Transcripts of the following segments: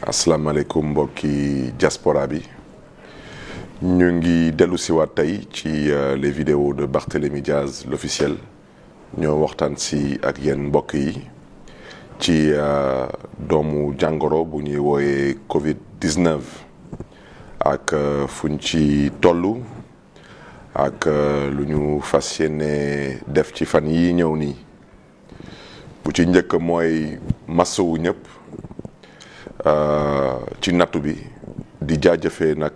asalaamaaleykum mbokki diaspora bi ñu ngi dellu siwaat tey ci les vidéos de Barthélémy Diaz l'officiel ñoo waxtaan si ak yéen mbokk yi ci doomu jàngoro bu ñuy wooyee Covid-19 ak fuñ ci tollu ak lu ñu fas yéene def ci fan yi ñëw nii bu ci njëkk mooy masawu ñëpp ci nattu bi di jaajëfee nag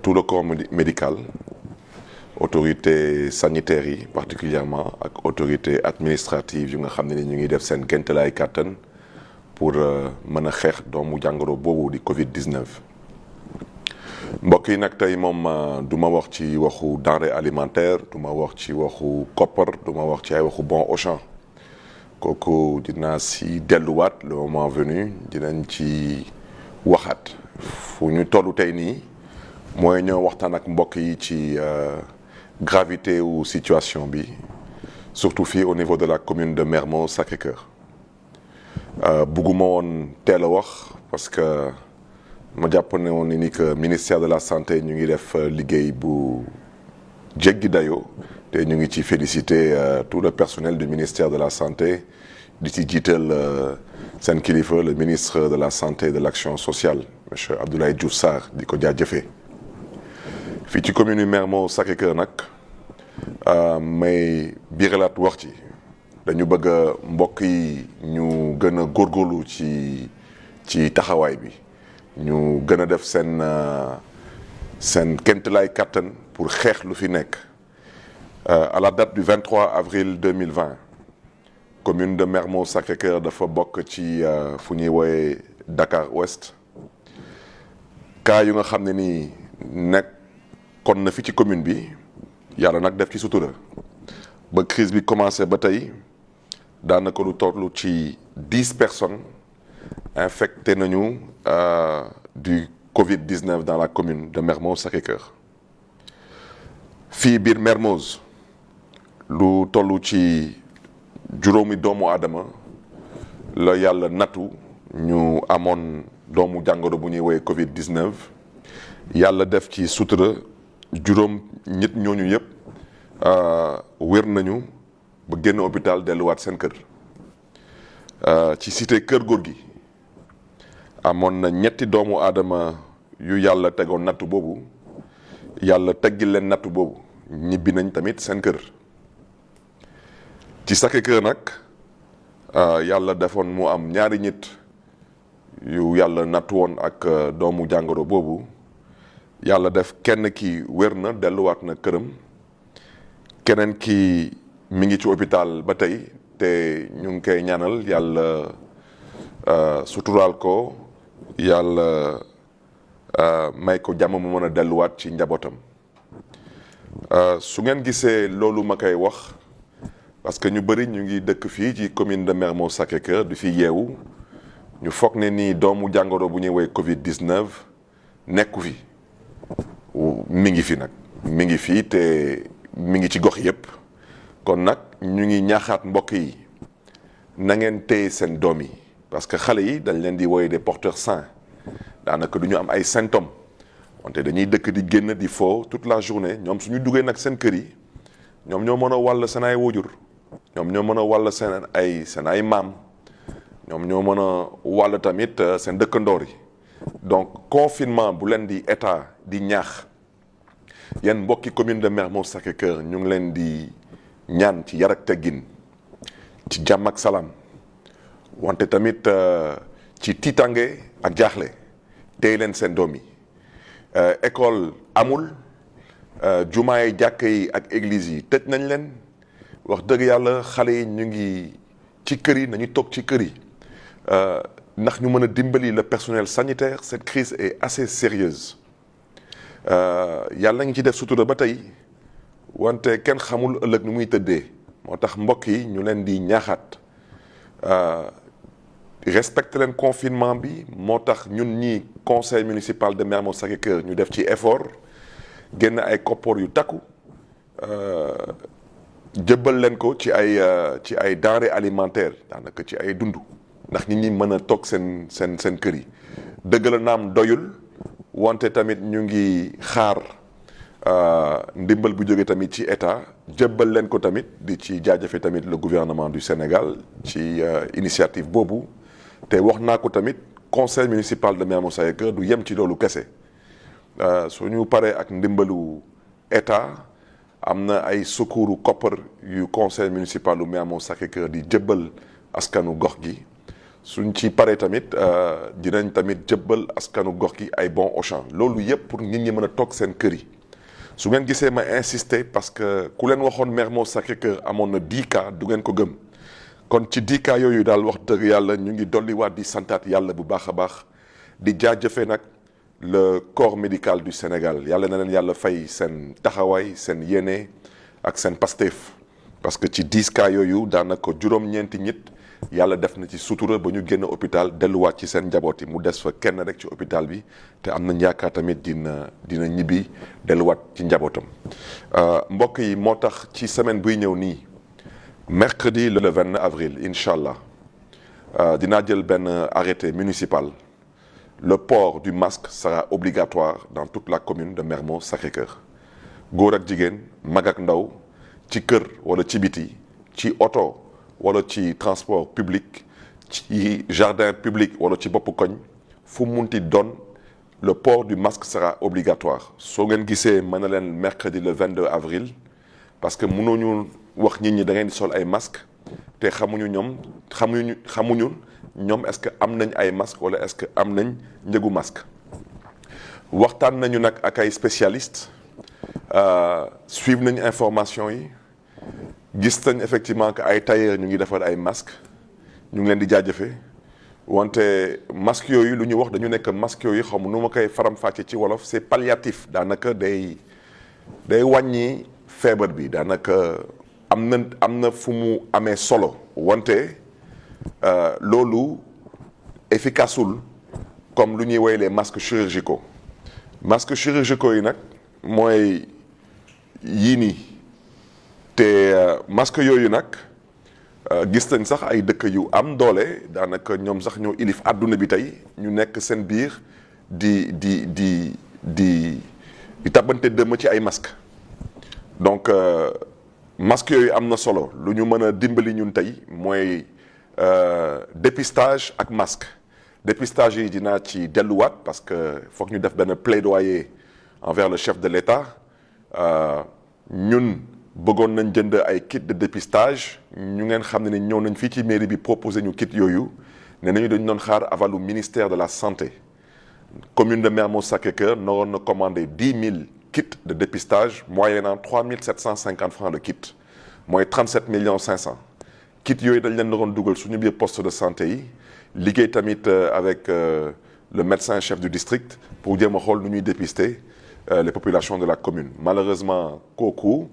tout le corps médical autorité sanitaire yi particulièrement ak autorité administrative yu nga xam ne ni ñu ngi def seen kéemtalaay kàttan pour mën a xeex doomu jàngoro boobu di Covid-19 mbokk yi nag tey moom du ma wax ci waxu denrée alimentaire du ma wax ci waxu koppar du ma wax ci ay waxu bon Auchan kooku dinaa si delluwaat le moment venu dinañ ci waxaat fu ñu tollu tey nii mooy ñoo waxtaan ak mbokk yi ci gravité ou situation bi surtout fii au niveau de la commune de Mermoz Sacré-Cœur bugguma woon teel a wax parce que ma jàpp ne woon ni que ministère de la santé ñu ngi def liggéey bu jéggi dayoo te ñu ngi ci féliciter tout le personnel du ministère de la santé di ci jiital seen kilifa le ministre de la santé et de l'action sociale monsieur Abdoulaye Diouf Sarr di ko jaajëfee fii ci commune yu Mermoz Sacré-Cœur nag may biiralaat wax ci dañu bëgg mbokk yi ñu gën a góorgóorlu ci taxawaay bi ñu gën a def seen kéemtalaay kàttan pour xeex lu fi nekk à la date du 23 avril 2020 commune de Mermoz Sacré-Cœur dafa bokk ci fu ñuy wooye Dakar Ouest cas yu nga xam ne nii nekk kon na fi ci commune bi yàlla nag def ci sutura ba crise bi commencé ba tey daanaka lu tollu ci 10 personnes infecté nañu du Covid-19 dans la commune de Mermoz Sacré-Cœur fii biir Mermoz lu tollu ci juróomi doomu aadama la yàlla nattu ñu amoon doomu jàngoro bu ñuy woowee Covid-19 yàlla def ci sutura juróom ñett ñooñu yëpp wér nañu ba génn hôpital delluwaat seen kër ci cité Kër Gorgui amoon na ñetti doomu aadama yu yàlla tegoon nattu boobu yàlla teggil leen nattu boobu ñibbi nañ tamit seen kër ci Sacré-Cœur nag yàlla defoon mu am ñaari nit yu yàlla nattu woon ak doomu jàngoro boobu yàlla def kenn ki wér na delluwaat na këram keneen ki mi ngi ci hôpital ba tey te ñu ngi koy ñaanal yàlla suturaal ko yàlla may ko jàmm mu mën a delluwaat ci njabootam su ngeen gisee loolu ma koy wax parce que ñu bëri ñu ngi dëkk fii ci commune de Mermoz Sacré-Cœur di fi yeewu ñu foog ne ni doomu jàngoro bu ñuy woowee Covid-19 nekku fi mi ngi fi nag mi ngi fii te mi ngi ci gox yépp kon nag ñu ngi ñaaxaat mbokk yi na ngeen téye seen doom yi parce que xale yi dañ leen di woowee des porteurs sains daanaka du ñu am ay symptômes wante dañuy dëkk di génn di fo toute la journée ñoom suñu duggee nag seen kër yi ñoom ñoo mën a wàll seen ay wójur ñoom ñoo mën a wàll seen ay maam ñoom ñoo mën a wàll tamit seen dëkkandoor yi donc confinement bu leen di état di ñaax yéen mbokki commune de Mermoz Sacré-Cœur ñu ngi leen di ñaan ci yar ak teggin ci jàmm ak salaam wante tamit ci tiitange ak jaaxle tey leen seen doom yi école amul jumaa yi jàkka yi ak église yi tëj nañ leen wax dëgg yàlla xale yi ñu ngi ci kër yi nañu toog ci kër yi ndax ñu mën a dimbali le personnel sanitaire cette crise est assez sérieuse yàlla ngi ci def sutura ba tey wante kenn xamul ëllëg nu muy tëddee moo tax mbokk yi ñu leen di ñaaxaat respecté leen confinement bi moo tax ñun ñii conseil municipal de Mermoz Sacré-Cœur ñu def ci effort génn ay koppoor yu takku jëbbal leen ko ci ay denrées alimentaires daanaka ci ay dund ndax nit ñi mën a toog seen kër yi dëgg la naam doyul wante tamit ñu ngi xaar ndimbal bu jóge tamit ci état jébbal leen ko tamit di ci jaajëfe tamit le gouvernement du Sénégal ci initiative boobu te wax naa ko tamit conseil municipal de Mermoz Sacré-Cœur du yem ci loolu kese su ñu paree ak ndimbalu état am na ay secours koppar yu conseil municipal du Mermoz Sacré-Cœur di jébbal askanu gox gi suñ ci paree tamit dinañ tamit jébbal askanu gox gi ay bons Auchan loolu yëpp pour nit ñi mën a toog seen kër yi su ngeen gisee ma insister parce que ku leen waxoon Mermoz Sacré-Cœur amoon na 10 cas du ngeen ko gëm kon ci 10 cas yooyu daal wax dëgg yàlla ñu ngi dolliwaat di santaat yàlla bu baax a baax di jaajëfee nag le corps médical du Sénégal yàlla na leen yàlla fay seen taxawaay seen yéene ak seen pasteef parce que ci 10 cas yooyu daanaka juróom-ñeenti nit yàlla def na ci sutura ba ñu génn hôpital delluwaat ci seen njaboot yi mu des fa kenn rek ci hôpital bi te am nañ yaakaar tamit dina ñibbi delluwaat ci njabootam mbokk yi moo tax ci semaine buy ñëw nii mercredi le 29 avril incha allah dinaa jël benn arrêté municipal le port du masque sera obligatoire dans toute la commune de Mermoz Sacré-Cœur góor ak jigéen mag ak ndaw ci kër wala ci biti ci oto wala ci transport public ci jardin public wala ci bopp koñ fu munti doon le port du masque sera obligatoire soo ngeen gisee mën na leen mercredi le 22 avril parce que mënuñu wax nit ñi da ngeen di sol ay masque te xamuñu ñoom est-ce que am nañ ay masque wala est-ce que am nañ njëgu masque waxtaan nañu nag ak ay spécialistes suivre nañ information yi gis nañ effectivement que ay tailleur ñu ngi defar ay masque ñu ngi leen di jaajëfe wante masque yooyu lu ñu wax dañu nekk masque yooyu xaw ma nu ma koy faram-fàcce ci wolof c'est palliatif daanaka day wàññi feebar bi daanaka am na fu mu amee solo wante loolu efficaceul comme lu ñuy woy les masques chirurgicaux yi nag mooy yii nii te masque yooyu nag gis nañ sax ay dëkk yu am doole daanaka ñoom sax ñoo ilif àdduna bi tey ñu nekk seen biir di tabante dëmm ci ay masque donc masque yooyu am na solo lu ñu mën a dimbali ñun tey mooy dépistage ak masque dépistage yi dinaa ci delluwaat parce que foog ñu def benn plaidoyer envers le chef de l'État ñun bëggoon nañ jënd ay kit de dépistage ñu ngeen xam ne ni ñëw nañ fii ci mairie bi proposé ñu kit yooyu ne nañu dañu doon xaar avalu ministère de la santé commune de Mermoz Sacré-Cœur naroon na commandé 10 000 kits de dépistage moyennant 3 750 francs de kit mooy 37 500 kit yooyu dañ leen naroon dugal suñu biir poste de santé yi liggéey tamit avec le médecin chef du district pour jéem a xool nu ñuy dépister les populations de la commune malheureusement kooku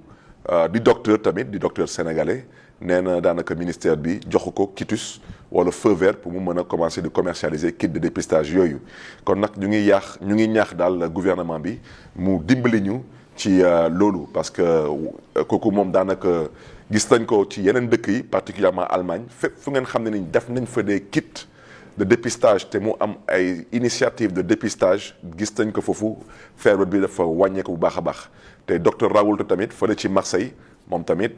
di docteur sénégalais nee na daanaka ministère bi joxu ko quitus wala feu vert pour mu mën a commencer di commercialiser kit de dépistage yooyu kon nag ñu ngi ñaax daal gouvernement bi mu dimbali ñu ci loolu parce que kooku moom daanaka gis nañ ko ci yeneen dëkk yi particulièrement Allemagne fépp fu ngeen xam ne ni def nañ fa des kits de dépistage te mu am ay initiative de dépistage gis nañ ko foofu feebar bi dafa wàññeeku bu baax a baax te docteur Raoult tamit fële ci Marseille moom tamit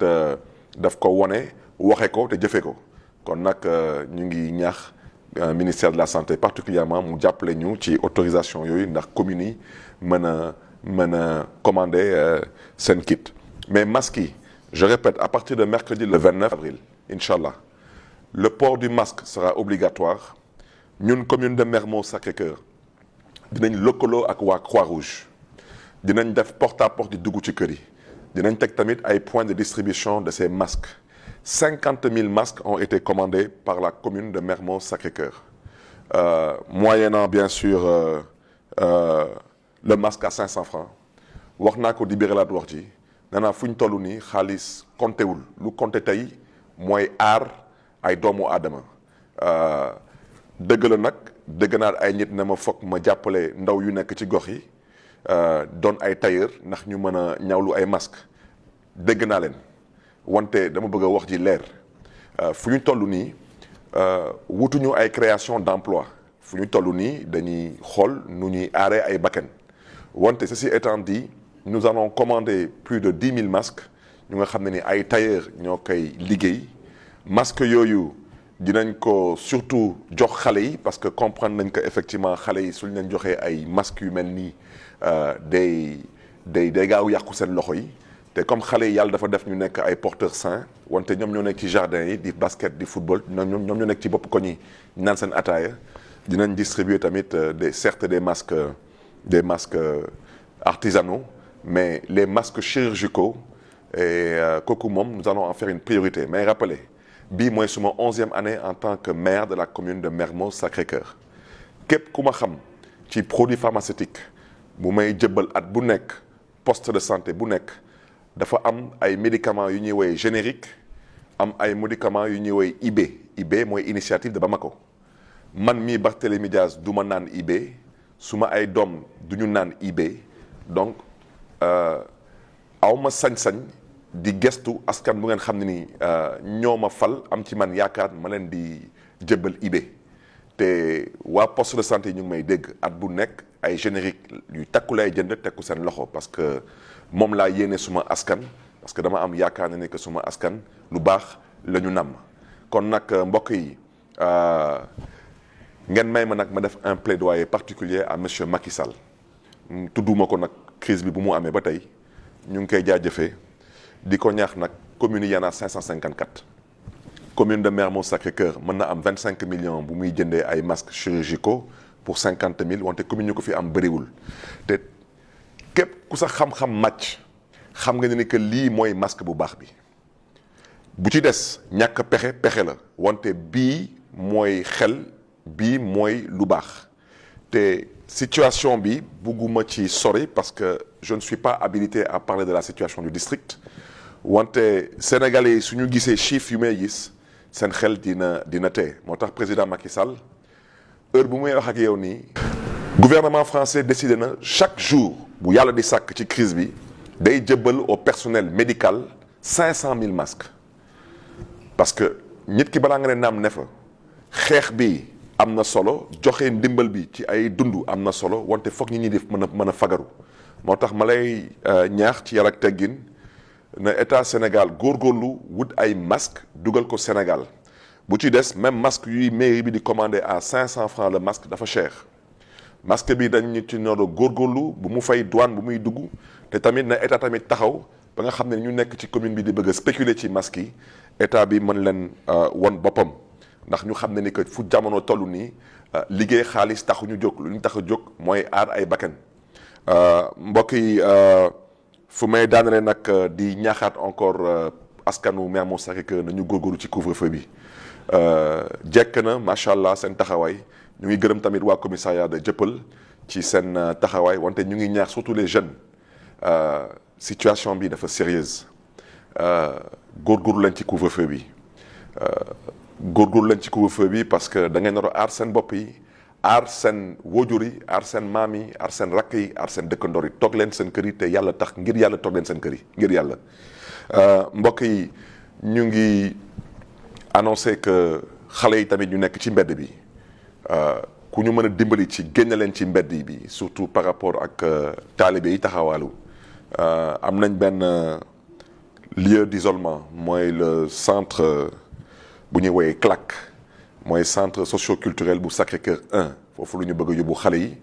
daf ko wone waxe ko te jëfe ko kon nag ñu ngi ñaax ministère de la santé particulièrement mu jàppale ñu ci autorisation yooyu ndax communes yi mën a commander seen kit mais masques yi je répète à partir de mercredi le 29 avril inchallah le port du masque sera obligatoire ñun commune de Mermoz Sacré-Cœur dinañ lëkkaloo ak waa Croix-Rouge dinañ def porte à porte di dugg ci kër yi dinañ teg tamit ay points de distribution de ces masques 50 000 masques ont été commandés par la commune de Mermoz Sacré-Cœur moyennant bien sûr le masque à 500 francs wax naa ko di biralaat wax ji nee naa fu ñu toll nii xaalis compté wul lu compté tey mooy aar ay doomu aadama dëgg la nag dëgg naa ay nit ne ma foog ma jàppale ndaw yu nekk ci gox yi doon ay tailleur ndax ñu mën a ñawlu ay masque dégg naa leen wante dama bëgg a wax ji leer fu ñu toll nii wutuñu ay création d'emploi fu ñu toll nii dañuy xool nu ñuy aaree ay bakkan wante ceci étant dit nous allons commander plus de 10 000 masques ñu nga xam ne ni ay tailleurs ñoo koy liggéey masques yooyu dinañ ko surtout jox xale yi parce que comprendre nañ que effectivement xale yi suñ leen joxee ay masques yu mel nii day gaaw yàqu seen loxo yi te comme xale yi yàlla dafa def ñu nekk ay porteurs sains wante ñoom ñoo nekk ci jardin yi di basket di football ñoom ñoo nekk ci bopp koñ yi naan seen ataaya dinañ distribuer tamit certes des masques artisanaux mais les masques chirurgicaux et kooku moom nous allons en faire une priorité mais rappelez bii mooy suma 11e année en tant que maire de la commune de Mermoz Sacré-Cœur képp ku ma xam ci produit pharmaceutique bu may jëbbal at bu nekk poste de santé bu nekk dafa am ay médicaments yu ñuy woowee générique am ay médicaments yu ñuy woowee IB mooy initiative de Bamako man mii Barthélémy Dias du ma naan IB suma ay doom du ñu naan IB donc aw ma sañ-sañ di gestu askan bu ngeen xam ne ni ñoo ma fal am ci man yaakaar ma leen di jëbbal IB te waa poste de santé yi ñu ngi may dégg at bu nekk ay générique yu takku lay jënd tekku seen loxo parce que moom laa yéene suma askan parce que dama am yaakaar ne que suma askan lu baax la ñu namm kon nag mbokk yi ngeen may ma nag ma def un plaidoyer particulier à monsieur Macky Sall tudduma ko nag crise bi bu mu amee ba tey ñu ngi koy jaajëfee di ko ñaax nag commune yi y en a 554 commune de Mermoz Sacré-Cœur mën na am 25 millions bu muy jëndee ay masques chirurgicaux pour 50 000 wante commune ñu ko fi am bëriwul te képp ku sa xam-xam màcc xam nga ne que lii mooy masque bu baax bi bu ci des ñàkk pexe la wante bii mooy xel bii mooy lu baax te situation bi bugguma ci sori parce que je ne suis pas habilité à parler de la situation du district wante sénégalais yi suñu gisee chiffres yu may gis seen xel dina tey moo tax président Macky Sall heure bu muy wax ak yow nii gouvernement français décidé na chaque jour bu yàlla di sàkk ci crise bi day jëbbal au personnel médical 500 000 masques parce que nit ki balaa nga ne naam ne fa xeex bi am na solo joxe ndimbal bi ci ay dund am na solo wante foog ñi ñi def mën a fagaru moo tax ma lay ñaax ci yar ak teggin na état Sénégal góorgóorlu wut ay masques dugal ko Sénégal bu ci des même masque yuy mairie bi di commandé à 500 francs le masque dafa cher masque bi dañ ci noonu góorgóorlu bu mu fay douane bu muy dugg te tamit na état tamit taxaw ba nga xam ne ñu nekk ci commune bi di bëgg a spéculer ci masque yi état bi mën leen won boppam ndax ñu xam ne ni que fu jamono toll nii liggéey xaalis taxu ñu jóg lu ñu tax a jóg mooy aar ay bakkan mbokk yi fu may daanale nag di ñaaxaat encore askanu Mermoz Sacré-Cœur nañu góorgóorlu ci couvre-feu bi jekk na macha allah seen taxawaay ñu ngi gërëm tamit waa commissariat de Dieuppeul ci seen taxawaay wante ñu ngi ñaax surtout les jeunes situation bi dafa sérieuse góorgóorlu leen ci couvre-feu bi góorgóorlu leen ci couvre-feu bi parce que da ngeen nar a aar seen bopp yi aar seen wóojur yi aar seen maam yi aar seen rakk yi aar seen dëkkandoor yi toog leen seen kër yi te yàlla tax ngir yàlla toog leen seen kër yi ngir yàlla mbokk yi ñu ngi annoncé que xale yi tamit ñu nekk ci mbedd bi ku ñu mën a dimbali ci génne leen ci mbedd bi surtout par rapport ak taalibe yi taxawaalu am nañ benn lieu d'isolement mooy le centre bu ñuy woowee CLAC mooy centre socio-culturel bu Sacré-Cœur 1 foofu lu ñu bëgg a yóbbu xale yi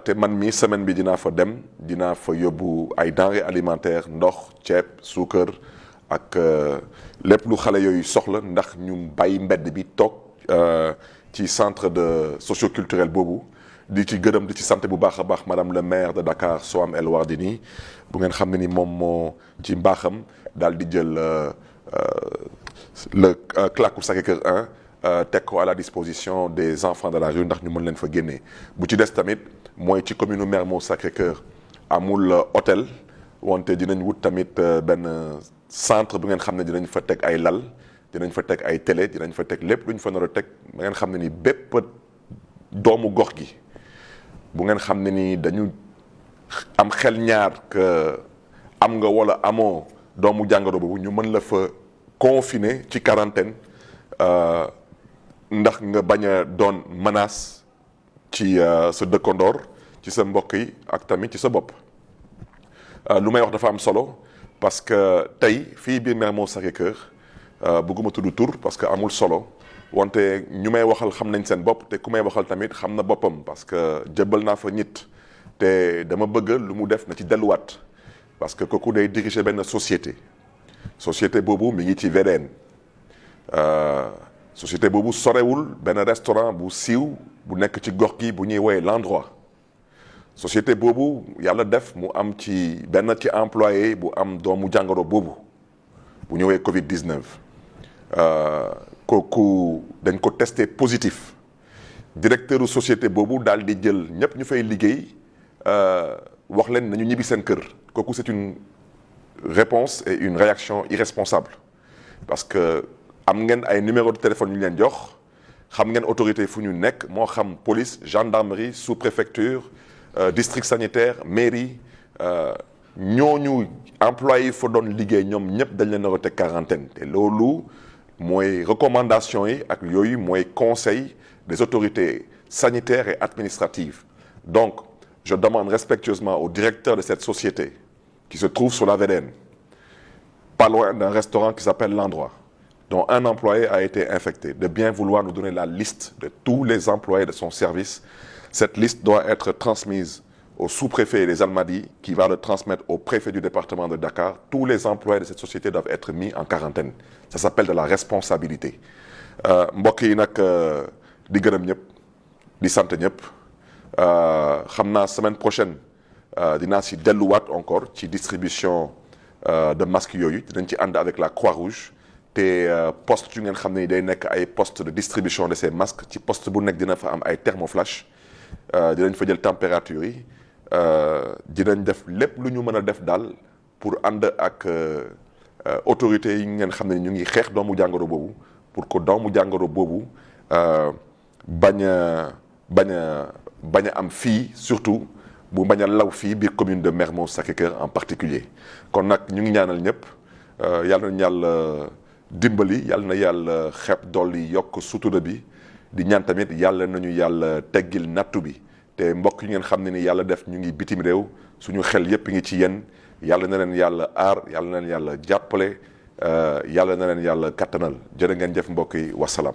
te man mii semaine bi dinaa fa dem dinaa fa yóbbu ay denrées alimentaires ndox ceeb suukar ak lépp lu xale yooyu soxla ndax ñu bàyyi mbedd bi toog ci centre de socio-culturel boobu di ci gërëm di ci sant bu baax a baax madame le maire de Dakar Soham El Wardini bu ngeen xam ne ni moom moo ci mbaaxam daal di jël le CLAC Sacré-Cœur 1 teg ko à la disposition des enfants de la rue ndax ñu mën leen fa génnee bu ci des tamit mooy ci commune Mermoz Sacré-Cœur amul hôtel wante dinañ wut tamit benn centre bu ngeen xam ne dinañ fa teg ay lal dinañ fa teg ay télé dinañ fa teg lépp lu ñu fa nar a teg ba ngeen xam ne ni bépp doomu gox gi bu ngeen xam ne ni dañu am xel ñaar que am nga wala amoo doomu jàngoro boobu ñu mën la fa confiner ci quarantaine ndax nga bañ a doon menace ci sa dëkkandoor ci sa mbokk yi ak tamit ci sa bopp. lu may wax dafa am solo parce que tey fii biir Mermoz Sacré-Cœur bëgguma tudd tur parce que amul solo wante ñu may waxal xam nañ seen bopp te ku may waxal tamit xam na boppam parce que jëbbal naa fa nit te dama bëgg lu mu def na ci delluwaat parce que kooku day diriger benn société boobu mi ngi ci VDN. Société boobu sorewul benn restaurant bu siiw bu nekk ci gox gi bu ñuy woowee l'Endroit. Société boobu yàlla def mu am ci benn ci employé bu am doomu jàngoro boobu bu ñëwee Covid-19 kooku dañ ko testé positif directeur société boobu daal di jël ñëpp ñu fay liggéey wax leen nañu ñibbi seen kër kooku c'est une réponse et une réaction irresponsable parce que am ngeen ay numéro de téléphone yu ñu leen jox xam ngeen autorité fu ñu nekk moo xam police gendarmerie sous-préfecture district sanitaire mairie ñooñu employé yi fa doon liggéey ñoom ñëpp dañ leen a teg quarantaine te loolu mooy recommandation yi ak yooyu mooy conseil des autorités sanitaires et administratives. Donc je demande respectueusement au directeur de cette société qui se trouve sur la VDN pas loin d'un restaurant qui s'appelle l'Endroit dont un employé a été infecté de bien vouloir nous donner la liste de tous les employés de son service. Cette liste doit être transmise au sous-préfet des Almadies qui va le transmettre au préfet du département de Dakar. Tous les employés de cette société doivent être mis en quarantaine. Ça s'appelle de la responsabilité. mbokk yi nag di gërëm ñëpp di sant ñëpp xam naa semaine prochaine dinaa si delluwaat encore ci distribution de masques yooyu dinañ ci ànd avec la Croix-Rouge te poste yu ngeen xam ne day nekk ay poste de distribution de ces masques ci poste bu nekk dina fa am ay thermoflash dinañ fa jël température yi dinañ def lépp lu ñu mën a def daal pour ànd ak autorités yi ngeen xam ne ñu ngi xeex doomu jàngoro boobu pour que doomu jàngoro boobu bañ a am fii surtout bu bañ a law fii biir commune de Mermoz Sacré-Cœur en particulier kon nag ñu ngi ñaanal ñëpp yàlla nañu yàlla dimbali yàlla na yàlla xeeb dolli yokk sutura bi di ñaan tamit yàlla nañu yàlla teggil nattu bi te mbokk yi ngeen xam ne ni yàlla def ñu ngi bitim réew suñu xel yépp ngi ci yéen yàlla na leen yàlla aar yàlla na leen yàlla jàppale yàlla na leen yàlla kattanal jërë ngeen jëf mbokk yi wasalaam.